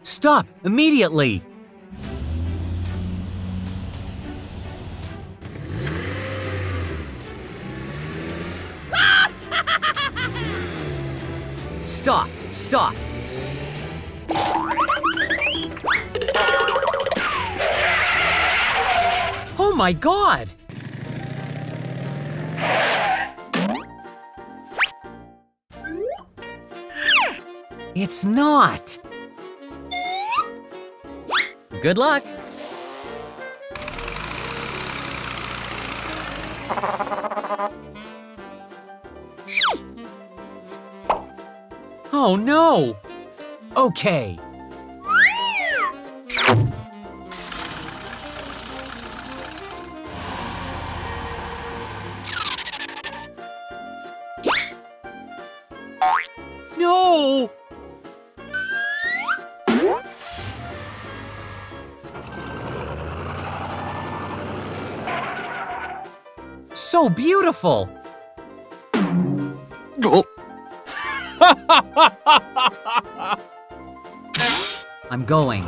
Stop immediately! Stop! Stop! Oh my God! It's not! Good luck! Oh no! Okay. No! So beautiful! Oh. I'm going.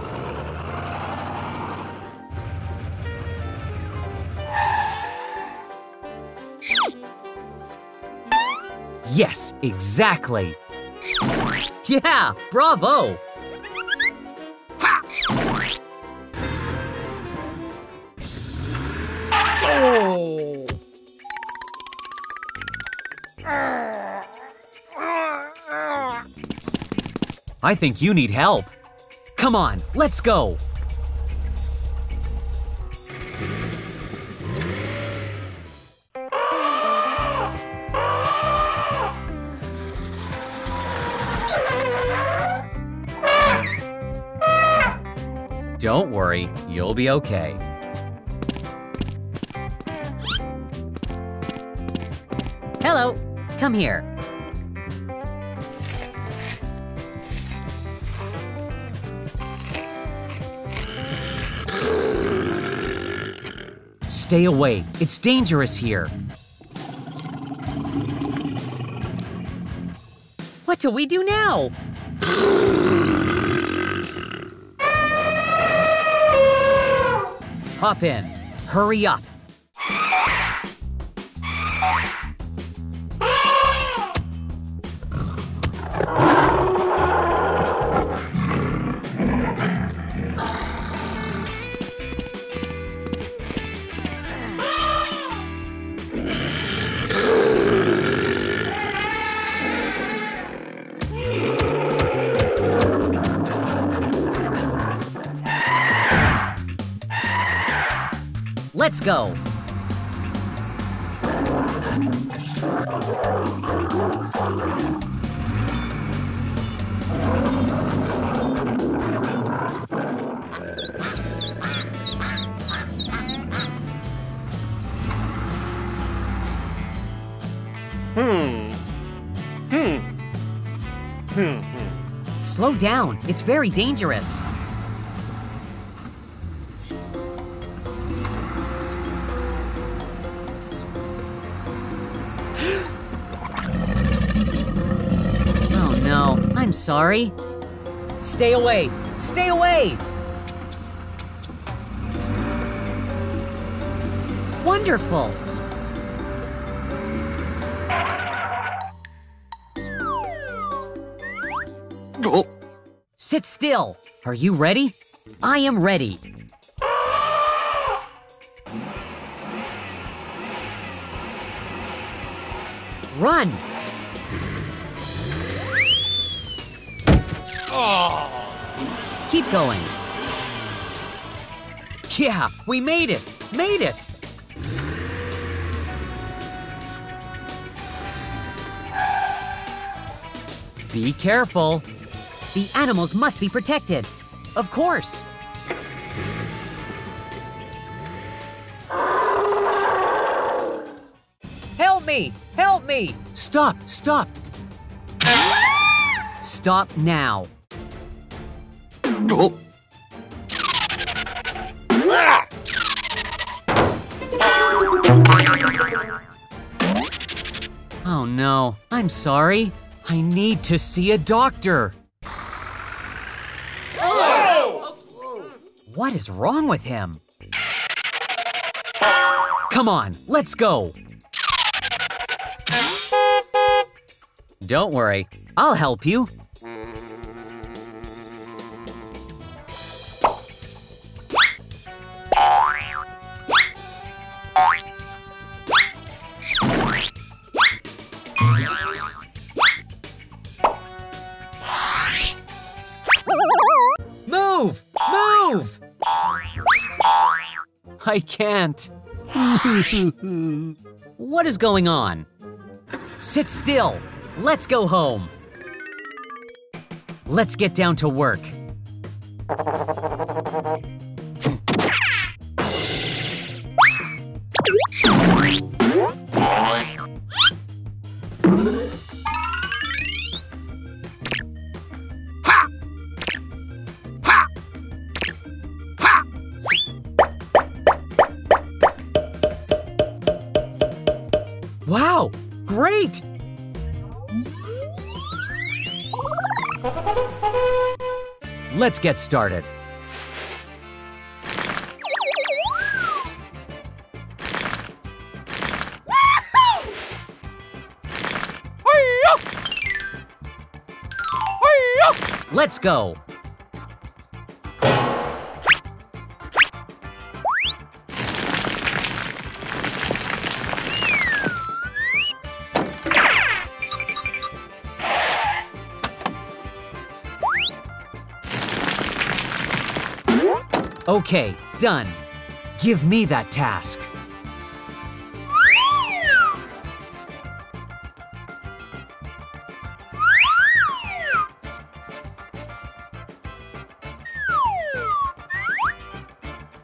Yes, exactly. Yeah, bravo! Ha! Oh. I think you need help. Come on, let's go. Don't worry, you'll be okay. Hello, come here. Stay away, it's dangerous here. What do we do now? Hop in. Hurry up. Let's go! Slow down, it's very dangerous. I'm sorry. Stay away! Stay away! Wonderful! Oh. Sit still! Are you ready? I am ready. Run! Oh. Keep going. Yeah, we made it! Made it! Be careful. The animals must be protected. Of course. Help me! Help me! Stop! Stop! Stop now. Oh. Oh no, I'm sorry. I need to see a doctor. What is wrong with him? Come on, let's go. Don't worry, I'll help you. Move! Move! I can't. What is going on? Sit still. Let's go home. Let's get down to work. Wow, great! Let's get started. Let's go. Okay, done. Give me that task.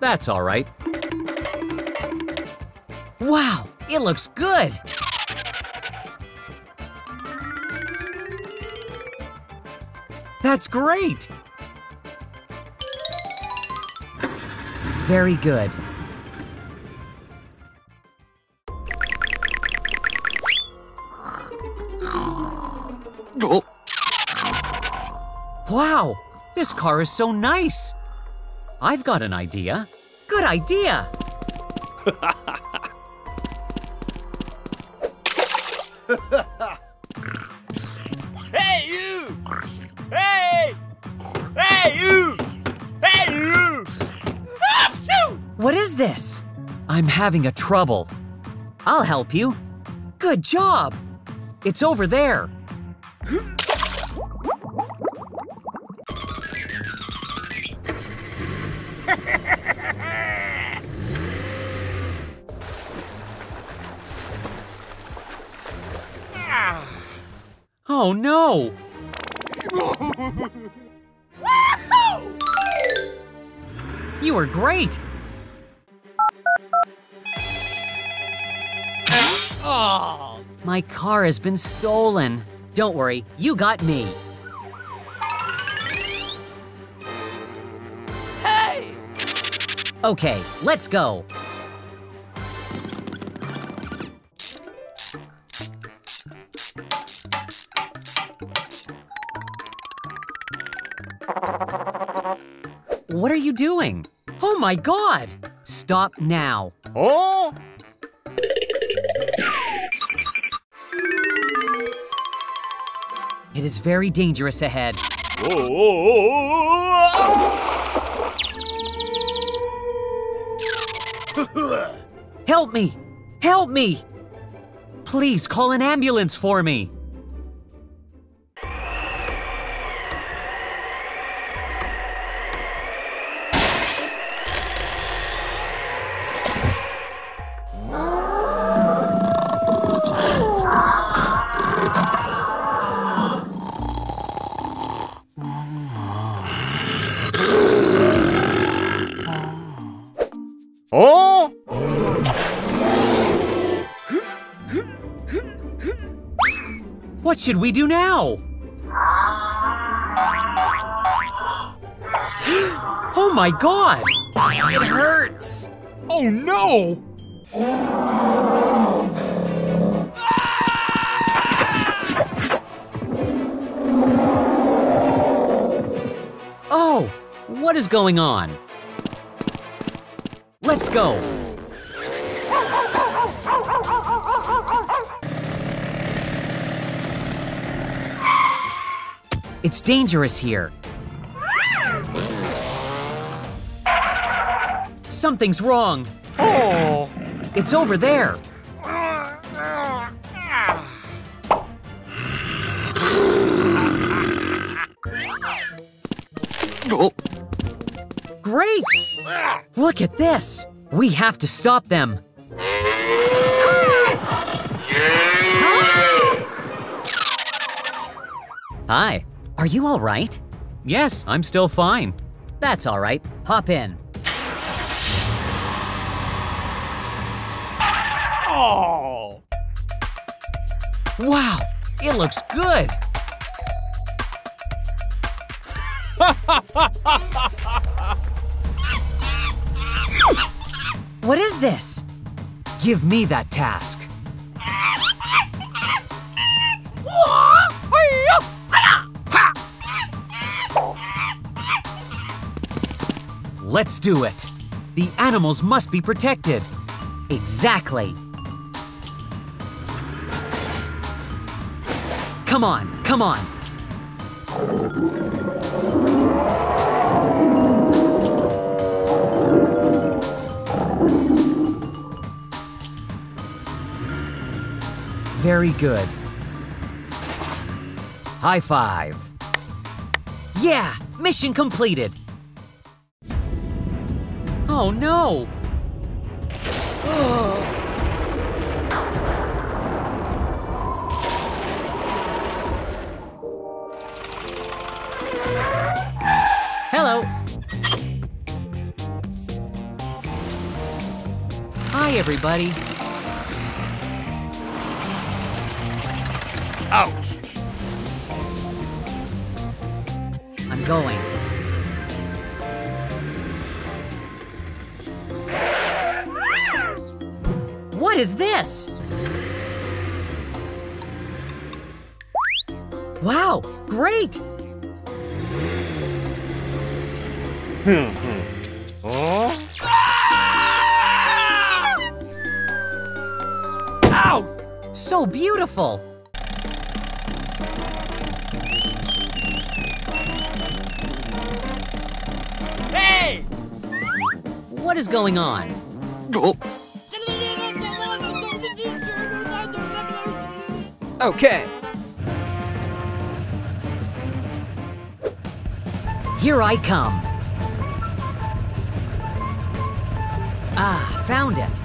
That's all right. Wow, it looks good. That's great. Very good. Oh. Wow, this car is so nice. I've got an idea. Good idea. Hey, you! Hey! Hey, you! Hey, you! What is this? I'm having a trouble. I'll help you. Good job. It's over there. Oh no! You were great! Oh! My car has been stolen. Don't worry, you got me. Hey! Okay, let's go. What are you doing? Oh my God! Stop now. Oh! It is very dangerous ahead. Help me! Help me! Please call an ambulance for me. Oh! What should we do now? Oh my God! It hurts! Oh no! Oh, what is going on? Let's go. It's dangerous here. Something's wrong. Oh. It's over there. Gulp. Great! Look at this. We have to stop them. Hi. Are you all right? Yes, I'm still fine. That's all right. Hop in. Oh. Wow, it looks good. What is this? Give me that task. Let's do it. The animals must be protected. Exactly. Come on, come on. Very good. High five. Yeah, mission completed. Oh no! Hello. Hi, everybody. Ouch. I'm going. What is this? Wow, great! Oh. Ow! So beautiful! Hey! What is going on? Gulp. Okay. Here I come. Ah, found it.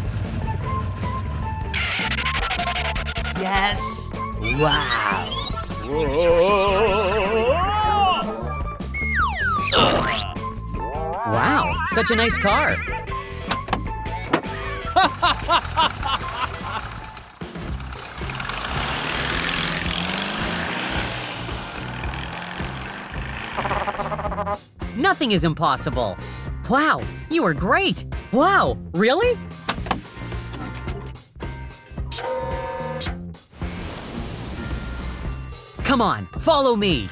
Yes. Wow. Wow, such a nice car. Nothing is impossible. Wow, you were great. Wow, really? Come on, follow me.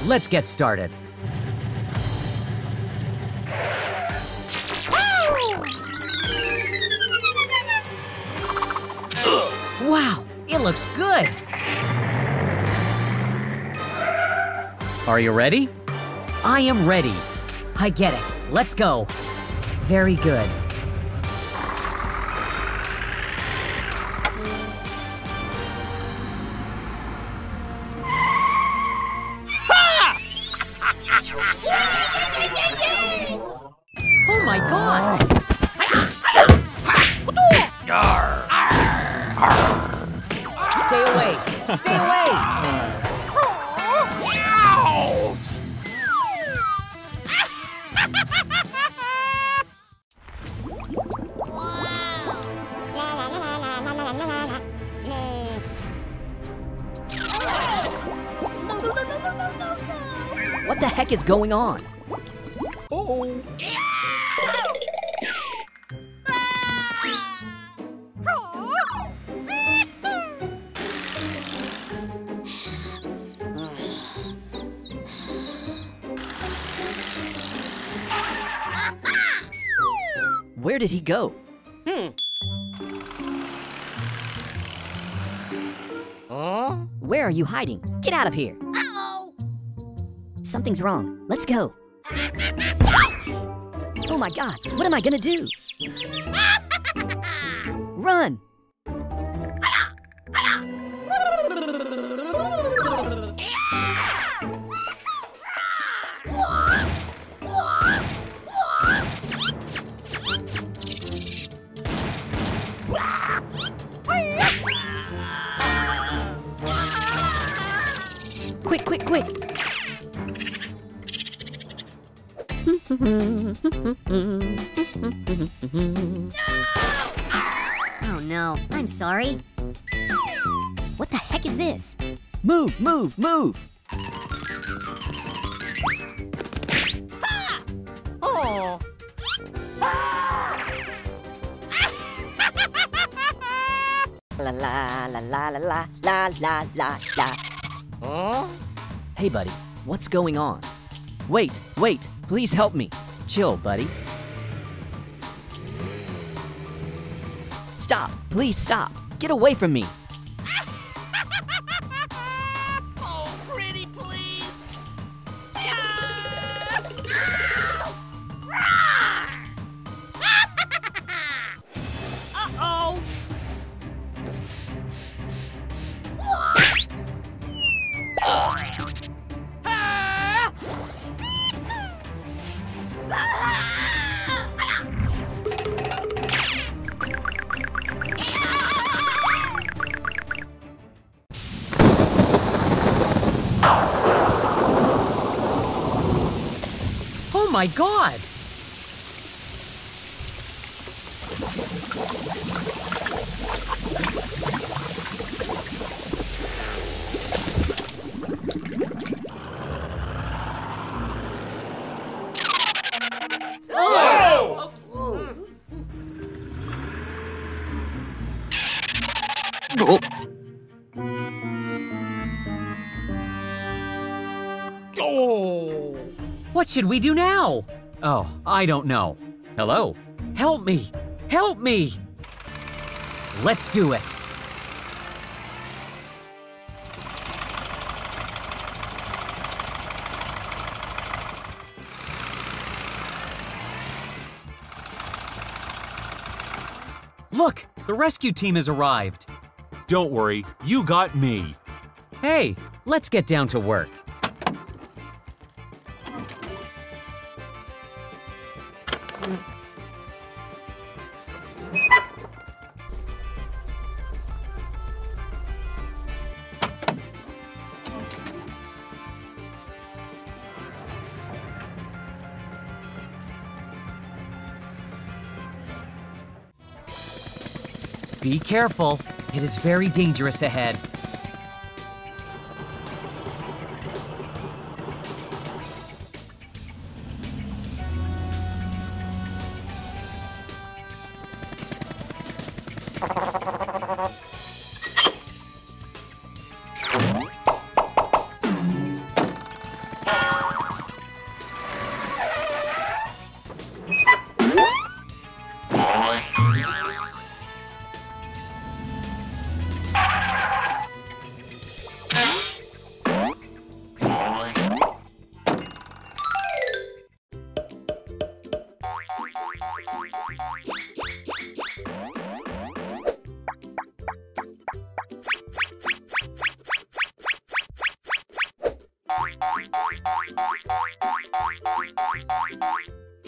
Let's get started. Wow, it looks good. Are you ready? I am ready. I get it. Let's go. Very good. Oh my God! Stay away! Stay away! What the heck is going on? Oh. Where did he go? Where are you hiding? Get out of here. Uh-oh! Something's wrong. Let's go. Oh my God, what am I gonna do? Run! Quick, quick, quick! Oh no, I'm sorry. What the heck is this? Move, move, move! Oh! La la la la la la la la la. Hey buddy, what's going on? Wait, wait, please help me. Chill, buddy. Stop, please stop. Get away from me. Oh, pretty, please. Uh-oh! Oh my God! Gulp. Oh. What should we do now? Oh, I don't know. Hello? Help me! Help me! Let's do it! Look! The rescue team has arrived! Don't worry, you got me. Hey, let's get down to work. Be careful. It is very dangerous ahead.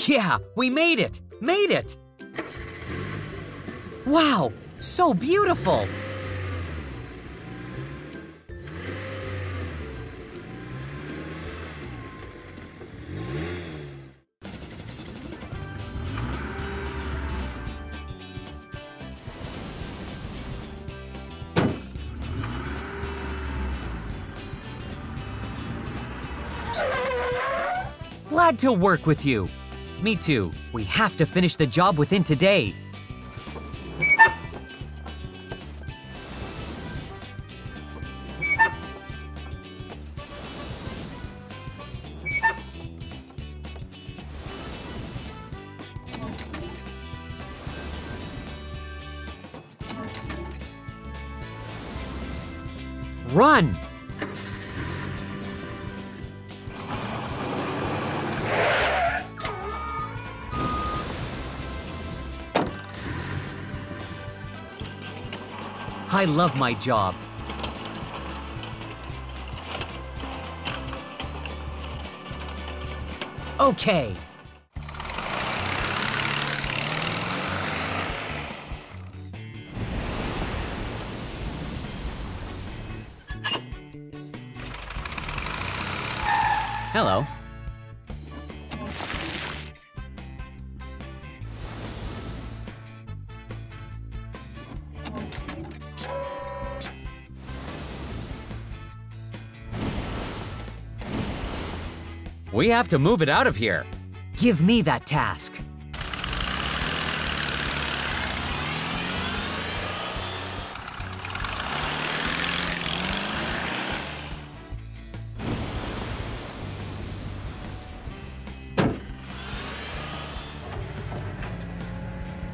Yeah, we made it! Made it! Wow, so beautiful! Glad to work with you. Me too. We have to finish the job within today. Run! I love my job. Okay. Hello. We have to move it out of here. Give me that task.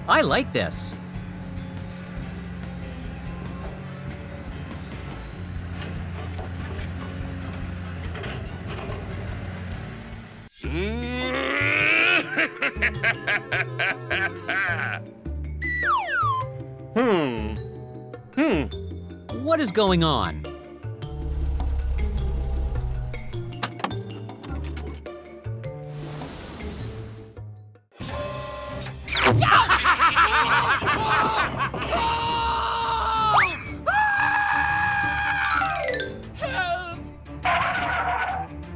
I like this. What is going on?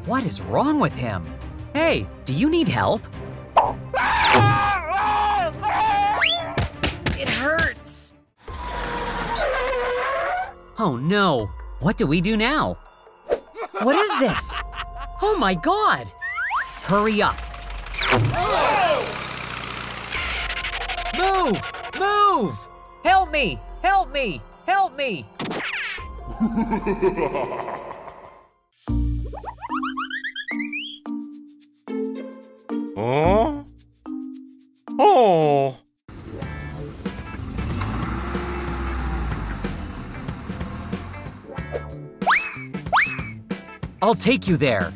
What is wrong with him? Hey, do you need help? It hurts! Oh no, what do we do now? What is this? Oh my God! Hurry up! Move! Move! Help me! Help me! Help me! Huh? Oh. I'll take you there.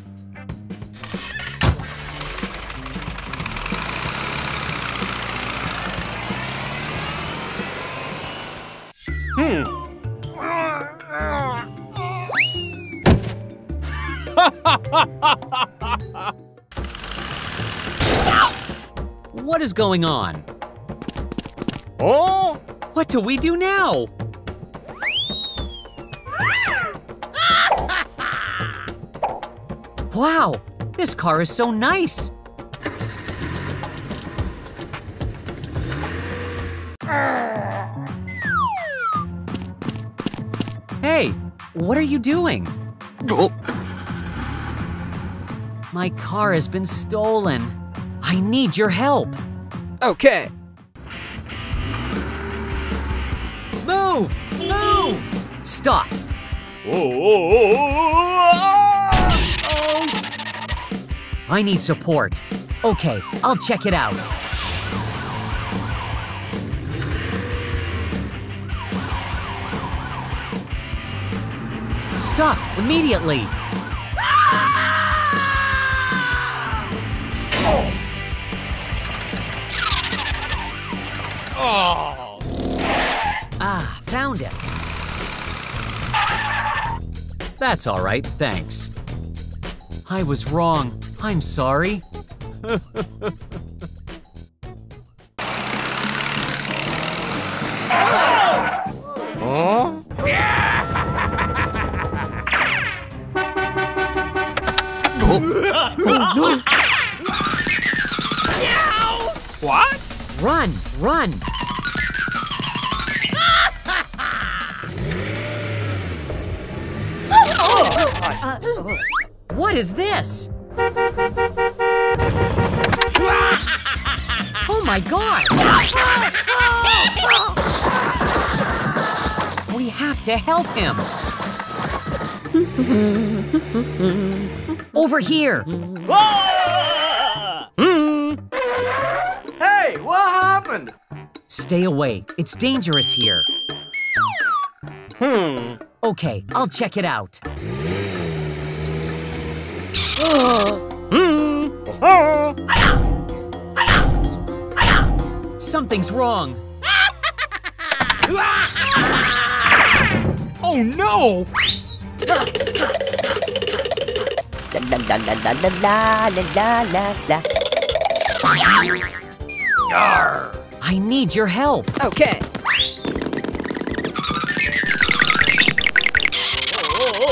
What is going on? Oh? What do we do now? Wow, this car is so nice. Hey, what are you doing? My car has been stolen. I need your help. Okay. Move! Move! Stop! I need support. Okay, I'll check it out. Stop immediately! Oh. Ah, found it. That's all right, thanks. I was wrong. I'm sorry. Huh? What? Run, run! What is this? Oh my God! We have to help him. Over here. Hey, what happened? Stay away. It's dangerous here. Okay, I'll check it out. Something's wrong. Oh no! La la la la la la la la la. I need your help. Okay.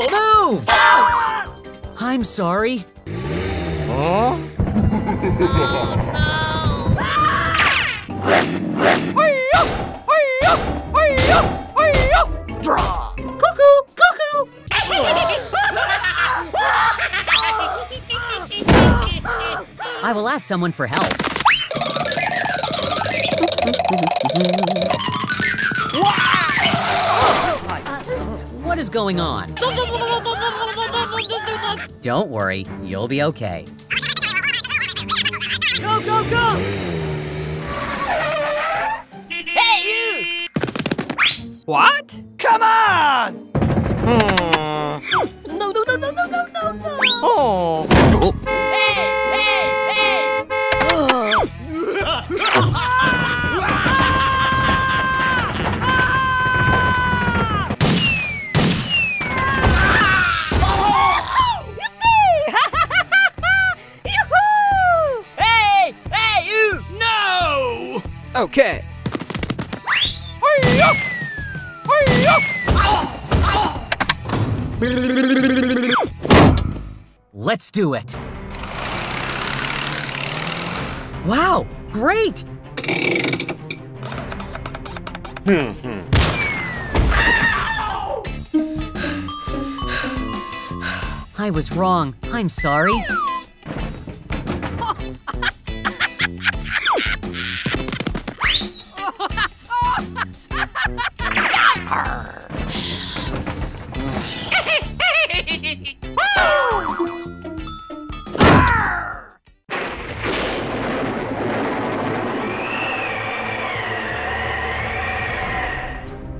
Move! I'm sorry. I will ask someone for help. What is going on? Don't worry, you'll be okay. Go, go, go! Hey, you! What? Come on! No, no, no, no, no, no, no, no! Oh. Okay. Let's do it. Wow, great! I was wrong. I'm sorry.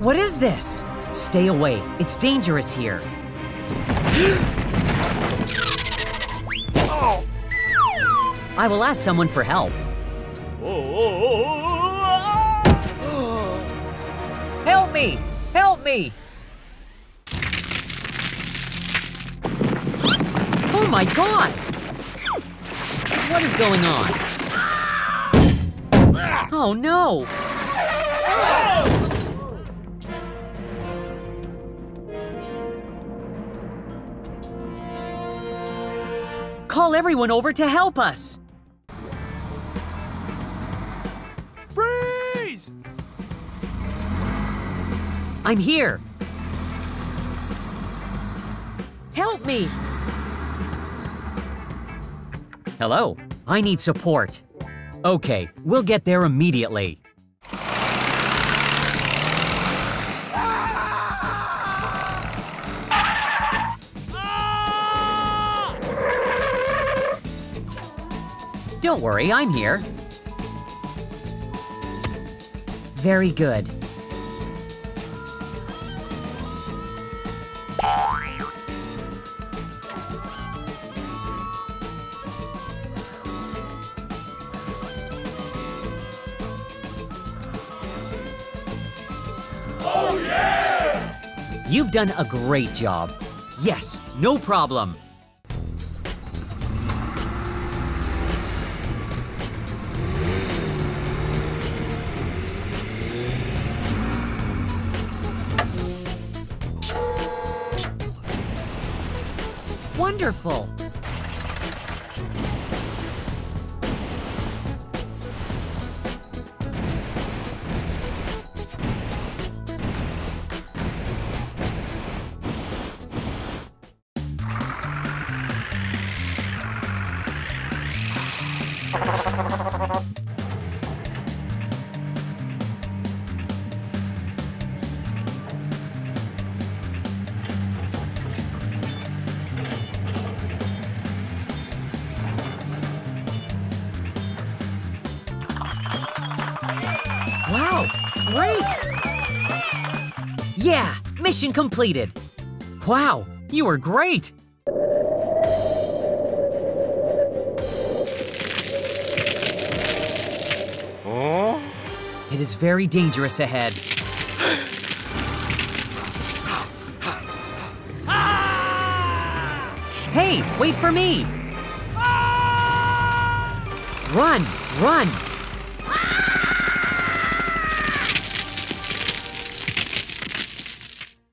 What is this? Stay away. It's dangerous here. I will ask someone for help. Help me! Help me! Oh my God! What is going on? Oh no! Call everyone over to help us! Freeze! I'm here! Help me! Hello, I need support. Okay, we'll get there immediately. Don't worry, I'm here. Very good. Oh yeah! You've done a great job. Yes, no problem. Wonderful! great! Yeah, mission completed. Wow, you were great! It is very dangerous ahead. Hey, wait for me! Run, run!